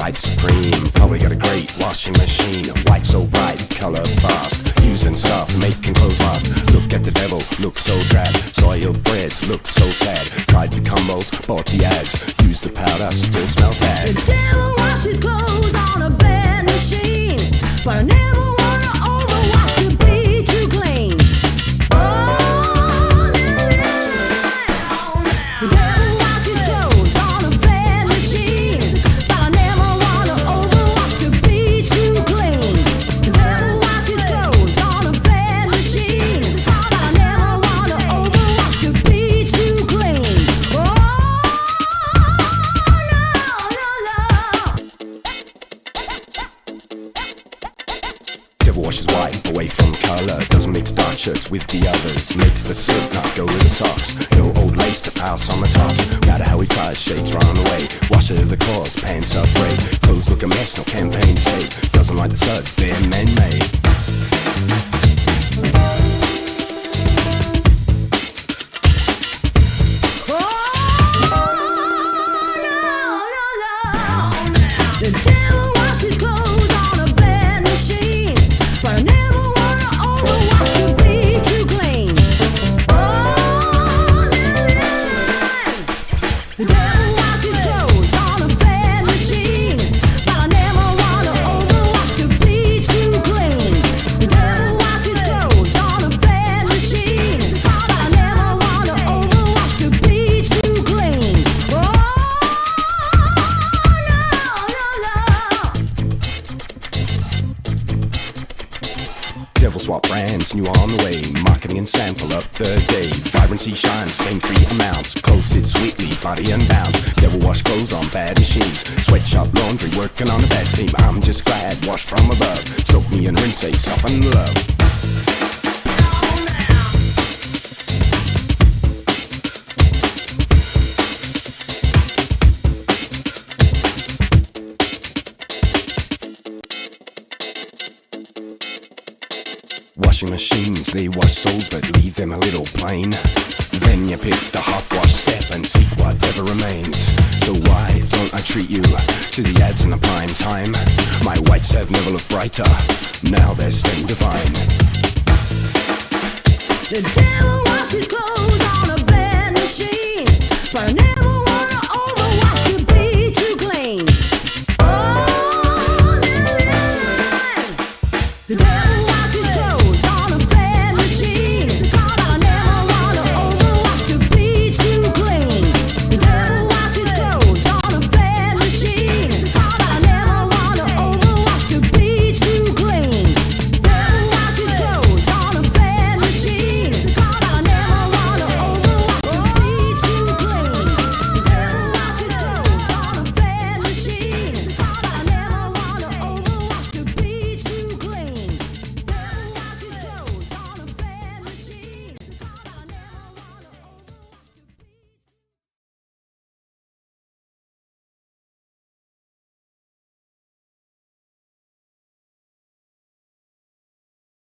White supreme, probably got a great washing machine. White so bright, color fast, using stuff, making clothes last. Look at the devil, look so drab. Soiled breads, look so sad. Tried the combos, bought the ads. Used the powder, still smells bad. The devil washes clothes on a bed machine, but I never wanna overwash to be too clean. Oh, the devil washes clothes on a bed machine, but I never wanna overwash to be too clean. The devil washes clothes on a bed machine, but I never wanna overwash to be too clean. Oh, Devil washes white away from color. Doesn't mix dark shirts with the others. Makes the silk not go with the socks. No old lace to house on the tops. Matter how he tries, shades run away. Wash it to the cause, pants are frayed. Clothes look a mess, no campaign to save. Doesn't like the suds, they're man-made. the devil washes clothes on a bed machine, but I never wanna overwash to be too clean. Oh, the devil washes clothes on a bed machine, but I never wanna overwash to be too clean. The devil washes clothes on a bed machine, but I never wanna overwash to be too clean. Devil swap brands, new on the way. Marketing and sample up the day. Vibrancy shines, stain-free amounts. Clothes sit sweetly, body unbound. Devil wash clothes on bad machines. Sweatshop laundry, working on a bad steam. I'm just glad, wash from above. Soak me and rinse, ain't soften love. Washing machines, they wash souls but leave them a little plain. Then you pick the half-wash step and seek whatever remains. So why don't I treat you to the ads in the prime time? My whites have never looked brighter, now they're stained divine. The devil washes clothes on a bed machine, but I